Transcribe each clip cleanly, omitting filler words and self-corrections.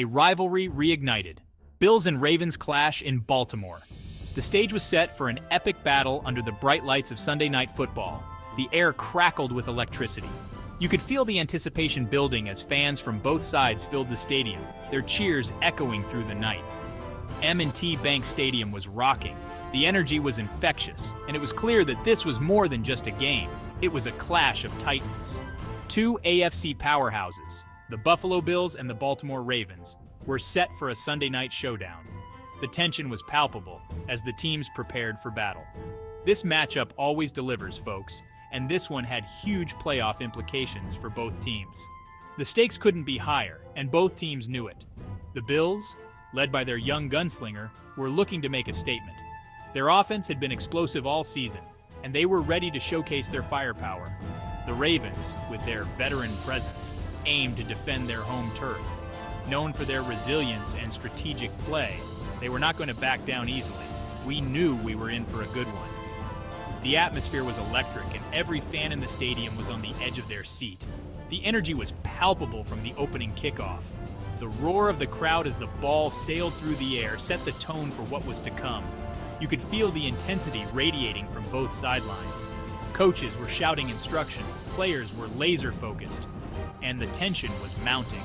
A rivalry reignited. Bills and Ravens clash in Baltimore. The stage was set for an epic battle under the bright lights of Sunday Night Football. The air crackled with electricity. You could feel the anticipation building as fans from both sides filled the stadium, their cheers echoing through the night. M&T Bank Stadium was rocking. The energy was infectious, and it was clear that this was more than just a game. It was a clash of titans. Two AFC powerhouses, the Buffalo Bills and the Baltimore Ravens, were set for a Sunday night showdown. The tension was palpable as the teams prepared for battle. This matchup always delivers, folks, and this one had huge playoff implications for both teams. The stakes couldn't be higher, and both teams knew it. The Bills, led by their young gunslinger, were looking to make a statement. Their offense had been explosive all season, and they were ready to showcase their firepower. The Ravens, with their veteran presence, aimed to defend their home turf. Known for their resilience and strategic play, they were not going to back down easily. We knew we were in for a good one. The atmosphere was electric, and every fan in the stadium was on the edge of their seat. The energy was palpable from the opening kickoff. The roar of the crowd as the ball sailed through the air set the tone for what was to come. You could feel the intensity radiating from both sidelines. Coaches were shouting instructions, players were laser-focused, and the tension was mounting.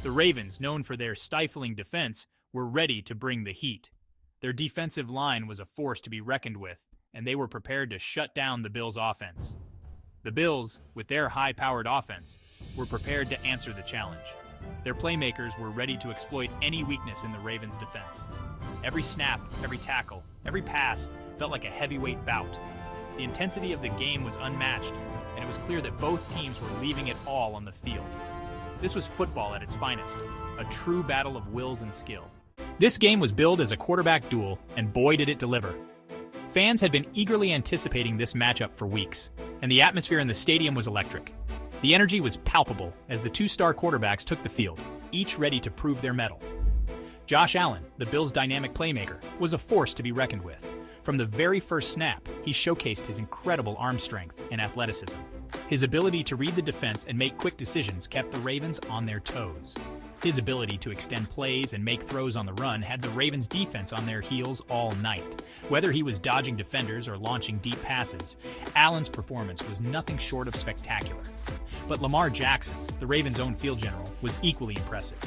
The Ravens, known for their stifling defense, were ready to bring the heat. Their defensive line was a force to be reckoned with, and they were prepared to shut down the Bills' offense. The Bills, with their high-powered offense, were prepared to answer the challenge. Their playmakers were ready to exploit any weakness in the Ravens' defense. Every snap, every tackle, every pass felt like a heavyweight bout. The intensity of the game was unmatched, and it was clear that both teams were leaving it all on the field. This was football at its finest, a true battle of wills and skill. This game was billed as a quarterback duel, and boy did it deliver. Fans had been eagerly anticipating this matchup for weeks, and the atmosphere in the stadium was electric. The energy was palpable as the two-star quarterbacks took the field, each ready to prove their mettle. Josh Allen, the Bills' dynamic playmaker, was a force to be reckoned with. From the very first snap, he showcased his incredible arm strength and athleticism. His ability to read the defense and make quick decisions kept the Ravens on their toes. His ability to extend plays and make throws on the run had the Ravens' defense on their heels all night. Whether he was dodging defenders or launching deep passes, Allen's performance was nothing short of spectacular. But Lamar Jackson, the Ravens' own field general, was equally impressive.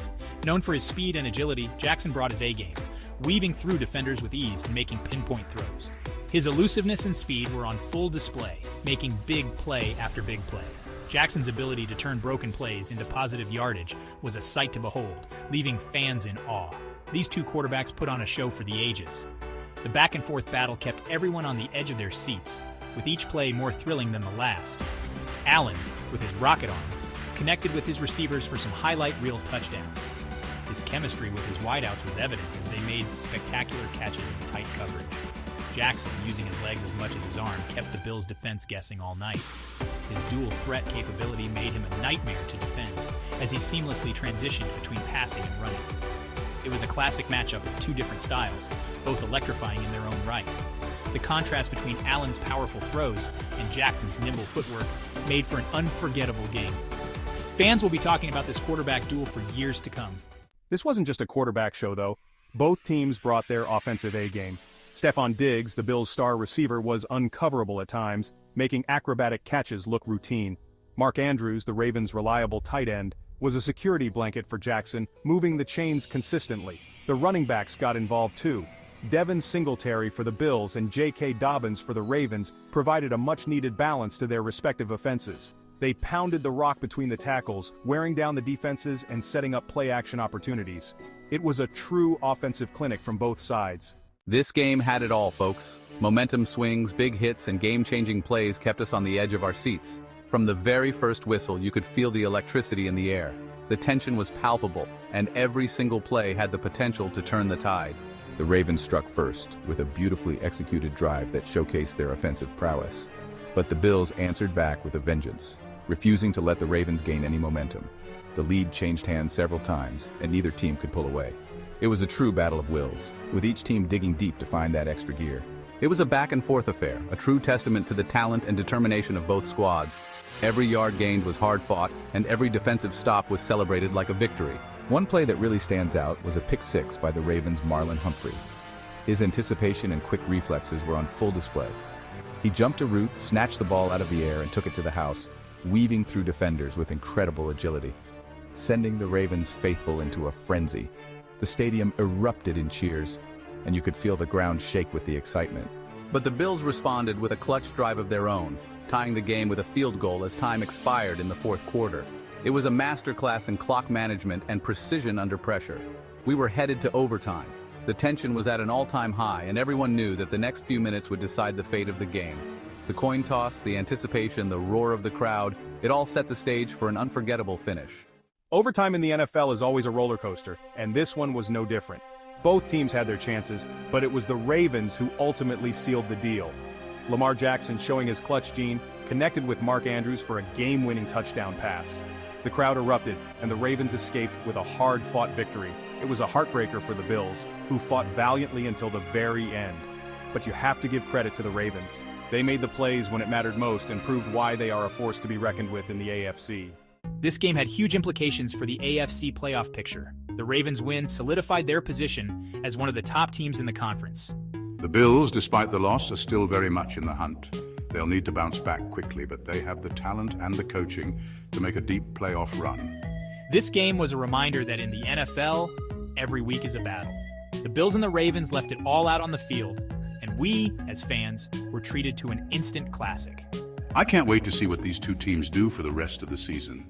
Known for his speed and agility, Jackson brought his A-game, weaving through defenders with ease and making pinpoint throws. His elusiveness and speed were on full display, making big play after big play. Jackson's ability to turn broken plays into positive yardage was a sight to behold, leaving fans in awe. These two quarterbacks put on a show for the ages. The back-and-forth battle kept everyone on the edge of their seats, with each play more thrilling than the last. Allen, with his rocket arm, connected with his receivers for some highlight reel touchdowns. His chemistry with his wideouts was evident as they made spectacular catches in tight coverage. Jackson, using his legs as much as his arm, kept the Bills' defense guessing all night. His dual threat capability made him a nightmare to defend, as he seamlessly transitioned between passing and running. It was a classic matchup of two different styles, both electrifying in their own right. The contrast between Allen's powerful throws and Jackson's nimble footwork made for an unforgettable game. Fans will be talking about this quarterback duel for years to come. This wasn't just a quarterback show, though. Both teams brought their offensive A-game. Stefon Diggs, the Bills' star receiver, was uncoverable at times, making acrobatic catches look routine. Mark Andrews, the Ravens' reliable tight end, was a security blanket for Jackson, moving the chains consistently. The running backs got involved too. Devin Singletary for the Bills and J.K. Dobbins for the Ravens provided a much-needed balance to their respective offenses. They pounded the rock between the tackles, wearing down the defenses and setting up play-action opportunities. It was a true offensive clinic from both sides. This game had it all, folks. Momentum swings, big hits, and game-changing plays kept us on the edge of our seats. From the very first whistle, you could feel the electricity in the air. The tension was palpable, and every single play had the potential to turn the tide. The Ravens struck first, with a beautifully executed drive that showcased their offensive prowess. But the Bills answered back with a vengeance, refusing to let the Ravens gain any momentum. The lead changed hands several times, and neither team could pull away. It was a true battle of wills, with each team digging deep to find that extra gear. It was a back-and-forth affair, a true testament to the talent and determination of both squads. Every yard gained was hard-fought, and every defensive stop was celebrated like a victory. One play that really stands out was a pick six by the Ravens' Marlon Humphrey. His anticipation and quick reflexes were on full display. He jumped a route, snatched the ball out of the air, and took it to the house, weaving through defenders with incredible agility, sending the Ravens faithful into a frenzy. The stadium erupted in cheers, and you could feel the ground shake with the excitement. But the Bills responded with a clutch drive of their own, tying the game with a field goal as time expired in the fourth quarter. It was a masterclass in clock management and precision under pressure. We were headed to overtime. The tension was at an all-time high, and everyone knew that the next few minutes would decide the fate of the game. The coin toss, the anticipation, the roar of the crowd, it all set the stage for an unforgettable finish. Overtime in the NFL is always a roller coaster, and this one was no different. Both teams had their chances, but it was the Ravens who ultimately sealed the deal. Lamar Jackson, showing his clutch gene, connected with Mark Andrews for a game-winning touchdown pass. The crowd erupted, and the Ravens escaped with a hard-fought victory. It was a heartbreaker for the Bills, who fought valiantly until the very end. But you have to give credit to the Ravens. They made the plays when it mattered most and proved why they are a force to be reckoned with in the AFC. This game had huge implications for the AFC playoff picture. The Ravens' win solidified their position as one of the top teams in the conference. The Bills, despite the loss, are still very much in the hunt. They'll need to bounce back quickly, but they have the talent and the coaching to make a deep playoff run. This game was a reminder that in the NFL, every week is a battle. The Bills and the Ravens left it all out on the field, and we, as fans, were treated to an instant classic. I can't wait to see what these two teams do for the rest of the season.